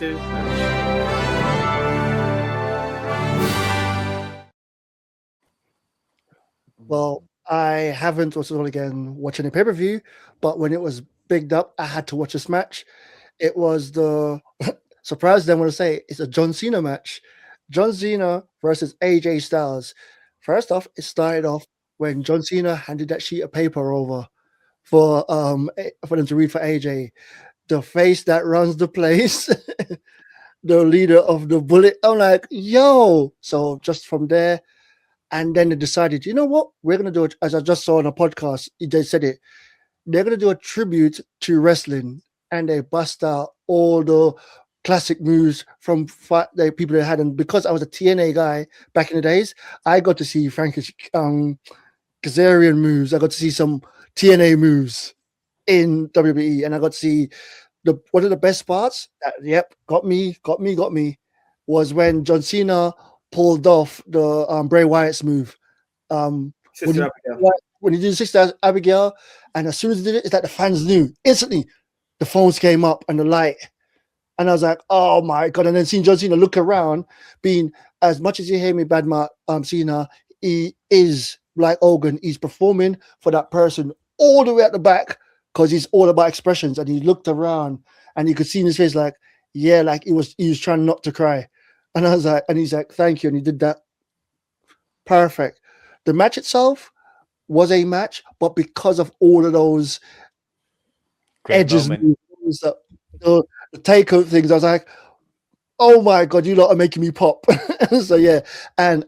Well, I haven't also again watched any pay-per-view, but when it was bigged up, I had to watch this match. It was the surprise. Then I want to say it's a John Cena match. John Cena versus AJ Styles. First off, it started off when John Cena handed that sheet of paper over for them to read for AJ. The face that runs the place, the leader of the Bullet. I'm like, yo. So just from there, and then they decided, you know what, we're gonna do it. As I just saw on a podcast, they said it. They're gonna do a tribute to wrestling, and they bust out all the classic moves from the people they had. And because I was a TNA guy back in the days, I got to see Frankie's Kazarian moves. I got to see some TNA moves in WWE, and I got to see one of the best parts. Yep, got me, was when John Cena pulled off the Bray Wyatt's move. When Sister he, Abigail. when he did Sister Abigail, and as soon as he did it, it's like the fans knew instantly. The phones came up and the light, and I was like, "Oh my god!" And then seeing John Cena look around, being as much as you hear me badmouth Cena, he is like Hogan. He's performing for that person all the way at the back because he's all about expressions. And he looked around, and you could see in his face, like, yeah, like he was trying not to cry. And I was like, and he's like, "Thank you," and he did that perfect. The match itself was a match, but because of all of those edges, the takeout things, I was like, "Oh my god, you lot are making me pop!" So yeah, and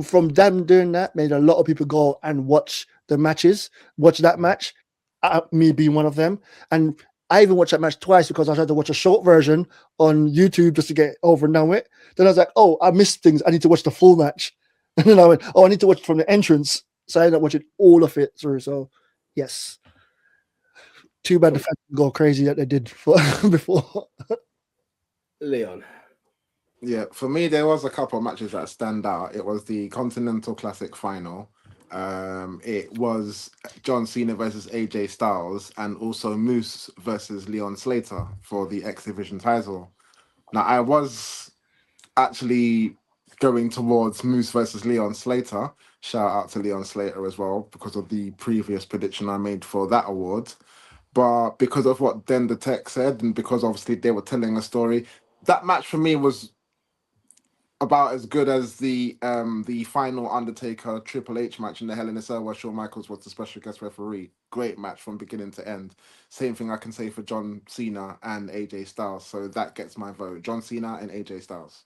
from them doing that, made a lot of people go and watch that match. Me being one of them, and I even watched that match twice because I tried to watch a short version on YouTube just to get over and done with. Then I was like, "Oh, I missed things. I need to watch the full match." And then I went, "Oh, I need to watch from the entrance." So I ended up watching all of it through. So yes, too bad the fans go crazy that they did before. Leon. Yeah, for me, there was a couple of matches that stand out. It was the Continental Classic final. It was John Cena versus AJ Styles, and also Moose versus Leon Slater for the X Division title. Now, I was actually going towards Moose versus Leon Slater. Shout out to Leon Slater as well because of the previous prediction I made for that award. But because of what Den the Tech said, and because obviously they were telling a story, that match for me was about as good as the final Undertaker Triple H match in the Hell in a Cell where Shawn Michaels was the special guest referee. Great match from beginning to end. Same thing I can say for John Cena and AJ Styles. So that gets my vote. John Cena and AJ Styles.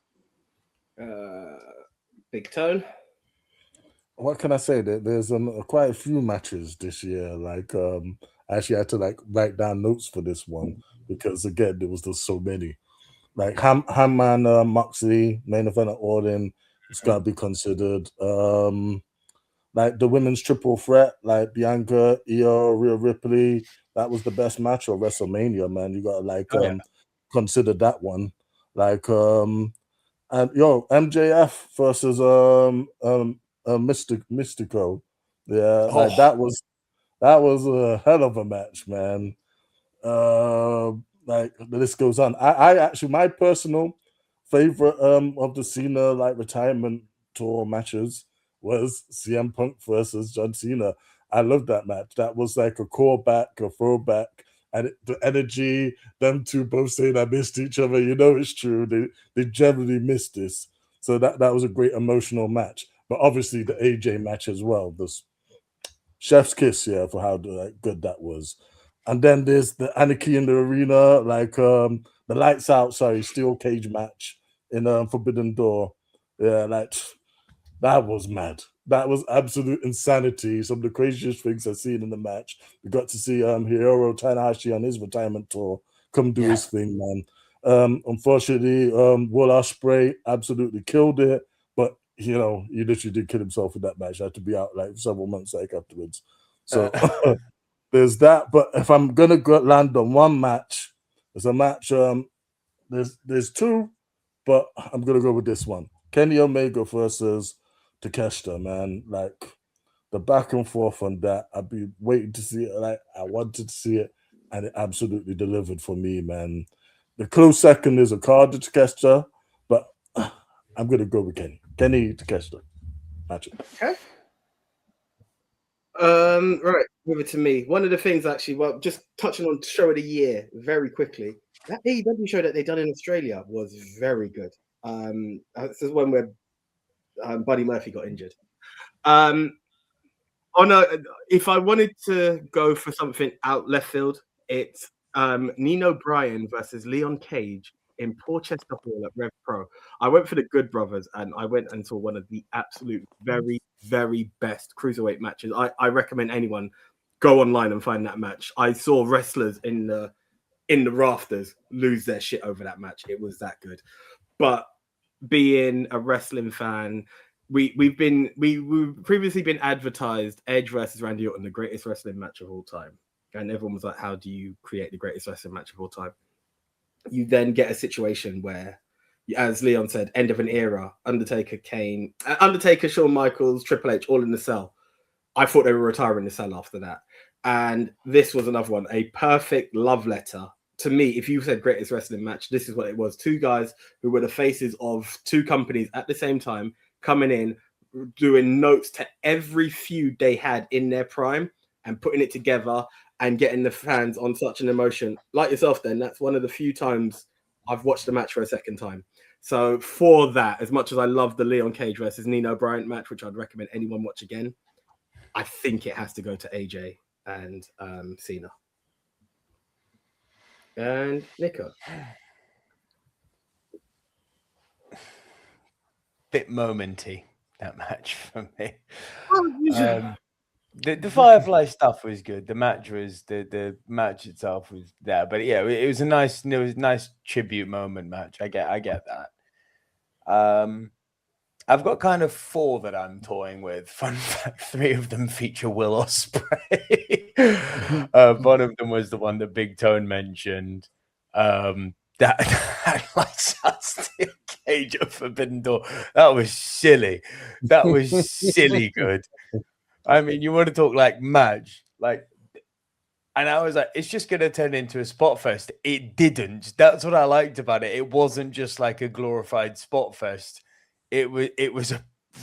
Big Tone. What can I say? There's quite a few matches this year. Like I actually had to write down notes for this one because again there was just so many. Like Hamman, Moxley, main event at Orton, it's got to be considered. Like the women's triple threat, like Bianca, Io, Rhea Ripley, that was the best match of WrestleMania, man. You got to consider that one. Like and MJF versus Mystico. Yeah, like that was a hell of a match, man. Like the list goes on. I actually, my personal favorite of the Cena retirement tour matches was CM Punk versus John Cena. I love that match. That was like a callback, a throwback, and the energy. Them two both saying I missed each other. You know it's true. They generally missed this. So that was a great emotional match. But obviously the AJ match as well. This chef's kiss, yeah, for how good that was. And then there's the Anarchy in the Arena, the lights out, steel cage match in Forbidden Door. Yeah, that was mad. That was absolute insanity. Some of the craziest things I've seen in the match. We got to see Hiromu Tanahashi on his retirement tour come do his thing, man. Unfortunately, Will Ospreay absolutely killed it, but he literally did kill himself in that match. Had to be out several months afterwards. So there's that. But if I'm gonna land on one match, there's a match. There's two, but I'm gonna go with this one: Kenny Omega versus Takeshita. Man, the back and forth on that. I've been waiting to see it. I wanted to see it, and it absolutely delivered for me, man. The close second is Okada Takeshita, but I'm going to go with Kenny. Kenny Takeshita. Magic. Okay. Right, over to me. One of the things, actually, well, just touching on show of the year very quickly. That AEW show that they done in Australia was very good. This is when where Buddy Murphy got injured. If I wanted to go for something out left field, it's Nino Bryan versus Leon Cage in Porchester Hall at Rev Pro. I went for the Good Brothers, and I went and saw one of the absolute very, very best cruiserweight matches. I recommend anyone go online and find that match. I saw wrestlers in the rafters lose their shit over that match. It was that good. But being a wrestling fan, we've previously been advertised Edge versus Randy Orton, the greatest wrestling match of all time. And everyone was like, how do you create the greatest wrestling match of all time? You then get a situation where, as Leon said, end of an era, Undertaker, Kane, Shawn Michaels, Triple H, all in the cell. I thought they were retiring the cell after that. And this was another one, a perfect love letter. To me, if you said greatest wrestling match, this is what it was. Two guys who were the faces of two companies at the same time, coming in, doing notes to every feud they had in their prime and putting it together and getting the fans on such an emotion. Like yourself, then, that's one of the few times I've watched the match for a second time. So for that, as much as I love the Leon Cage versus Nino Bryant match, which I'd recommend anyone watch again, I think it has to go to AJ and Cena. And Nico. Bit momenty, that match for me. The Firefly stuff was good. The match match itself was there, but yeah, it was a nice tribute moment match. I get that. I've got kind of 4 that I'm toying with. Fun fact: 3 of them feature Will Ospreay. One of them was the one that Big Tone mentioned. That lights out steel cage of Forbidden Door. That was silly. That was silly good. I mean, you want to talk like match, like, and I was like, it's just going to turn into a spot fest. It didn't. That's what I liked about it. It wasn't just like a glorified spot fest. It was a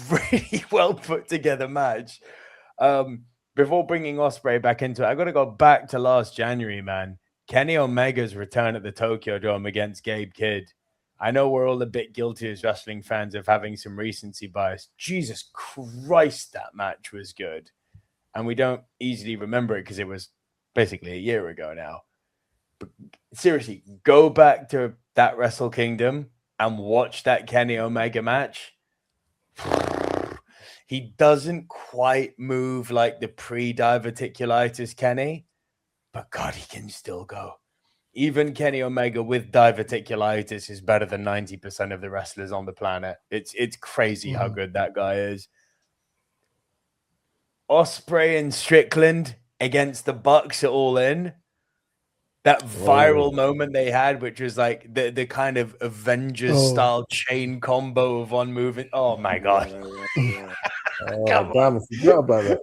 really well put together match. Before bringing Ospreay back into it, I got to go back to last January, man. Kenny Omega's return at the Tokyo Dome against Gabe Kidd. I know we're all a bit guilty as wrestling fans of having some recency bias. Jesus Christ, that match was good. And we don't easily remember it because it was basically a year ago now. But seriously, go back to that Wrestle Kingdom and watch that Kenny Omega match. He doesn't quite move like the pre-diverticulitis Kenny, but God, he can still go. Even Kenny Omega with diverticulitis is better than 90% of the wrestlers on the planet. It's crazy how good that guy is. Ospreay and Strickland against the Bucks at All In. That viral moment they had, which was like the kind of Avengers style chain combo of one moving. Oh my God. Damn, I forgot about that.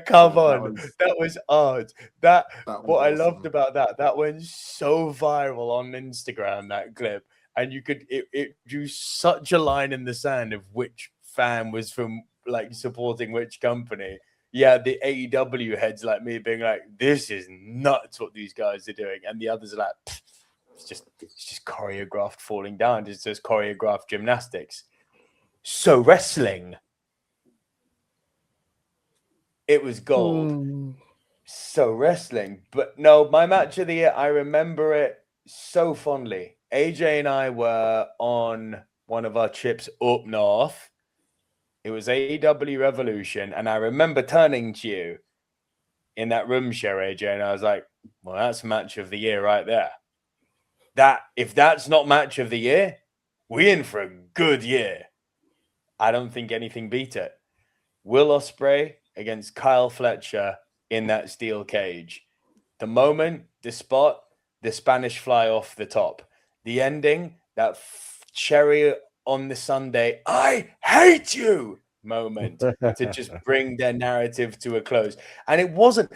Come on, that was art. That what I loved about that went so viral on Instagram, that clip, and it drew such a line in the sand of which fan was from like supporting which company. Yeah, the AEW heads like me being like, "This is nuts what these guys are doing," and the others are like, "It's just choreographed falling down. It's just choreographed gymnastics." So wrestling. It was gold. So wrestling. But no, my match of the year, I remember it so fondly. AJ and I were on one of our trips up north. It was AEW Revolution. And I remember turning to you in that room share, AJ, and I was like, well, that's match of the year right there. If that's not match of the year, we're in for a good year. I don't think anything beat it. Will Ospreay against Kyle Fletcher in that steel cage. The moment, the spot, the Spanish fly off the top. The ending, that cherry on the Sunday, I hate you moment to just bring their narrative to a close. And it wasn't,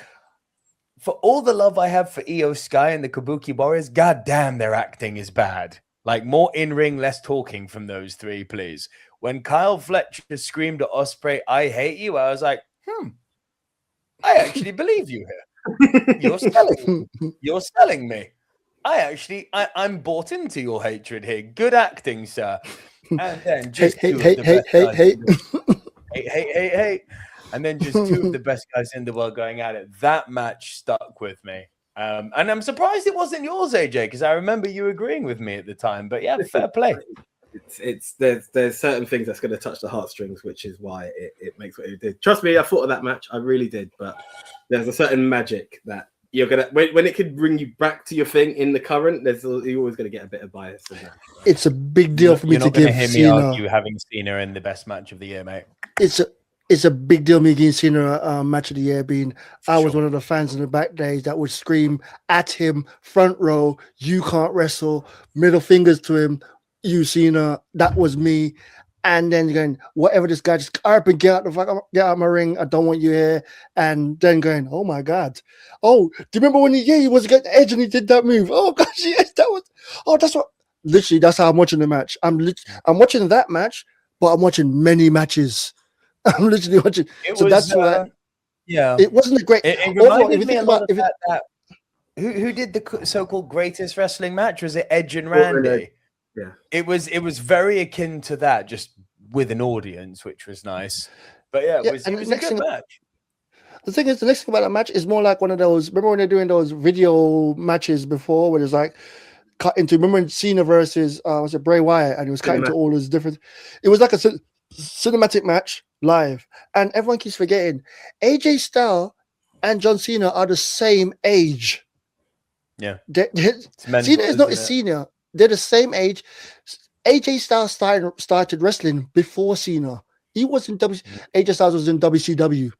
for all the love I have for Io Sky and the Kabuki Warriors, goddamn, their acting is bad. Like, more in-ring, less talking from those three, please. When Kyle Fletcher screamed at Ospreay, "I hate you," I was like, I actually believe you here. You're selling me. I'm bought into your hatred here. Good acting, sir. And then just hate. And then just two of the best guys in the world going at it. That match stuck with me. And I'm surprised it wasn't yours, AJ, because I remember you agreeing with me at the time. But yeah, fair play. There's certain things that's going to touch the heartstrings, which is why it makes what it did. Trust me, I thought of that match. I really did. But there's a certain magic that you're gonna when it could bring you back to your thing in the current. You're always going to get a bit of bias. It's a big deal for me to give hear me Cena. argue having Cena in the best match of the year, mate. It's a big deal me giving Cena match of the year. Being I was one of the fans in the back days that would scream at him, front row, "You can't wrestle," middle fingers to him, "You Cena." That was me. And then going, whatever this guy, just up and get out of my ring. I don't want you here. And then going, oh my God. Oh, do you remember when he was against Edge and he did that move? Oh gosh, yes, that's what. Literally, that's how I'm watching the match. I'm watching that match, but I'm watching many matches. I'm literally watching. That's why. Yeah, it wasn't a great. It reminded me a lot of that. Who did the so-called greatest wrestling match? Was it Edge and Randy? Yeah, it was very akin to that, just with an audience, which was nice. But yeah, it was a good match. The thing is, the next thing about that match is more like one of those. Remember when they're doing those video matches before, where it's like cut into. Remember when Cena versus was it Bray Wyatt, and it was cut into all those different. It was like a cinematic match live, and everyone keeps forgetting AJ Styles and John Cena are the same age. Yeah, Cena is not a senior. They're the same age. AJ Styles started wrestling before Cena. He was in AJ Styles was in WCW.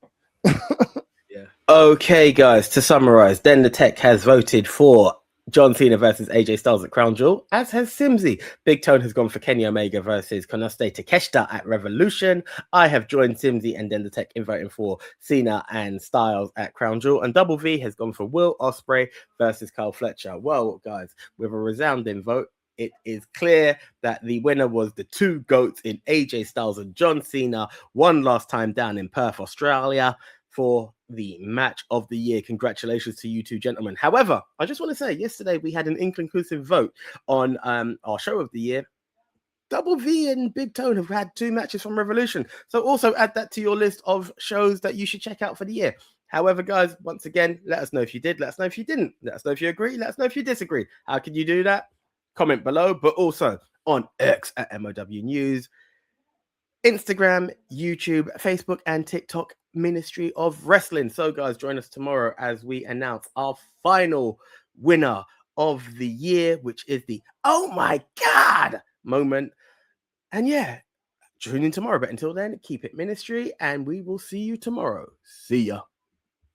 Yeah. Okay, guys. To summarize, Den the Tech has voted for John Cena versus AJ Styles at Crown Jewel, as has Simsy. Big Tone has gone for Kenny Omega versus Konosuke Takeshita at Revolution. I have joined Simsy and Den the Tech in voting for Cena and Styles at Crown Jewel. And Double V has gone for Will Ospreay versus Kyle Fletcher. Well, guys, with a resounding vote, it is clear that the winner was the two GOATs in AJ Styles and John Cena, one last time down in Perth, Australia, for the match of the year. Congratulations to you two gentlemen. However, I just want to say, yesterday we had an inconclusive vote on our show of the year. Double V and Big Tone have had two matches from Revolution. So also add that to your list of shows that you should check out for the year. However, guys, once again, let us know if you did. Let us know if you didn't. Let us know if you agree. Let us know if you disagree. How can you do that? Comment below, but also on X at MOW News, Instagram, YouTube, Facebook, and TikTok, Ministry of Wrestling. So, guys, join us tomorrow as we announce our final winner of the year, which is the "oh my God" moment. And yeah, tune in tomorrow. But until then, keep it ministry, and we will see you tomorrow. See ya.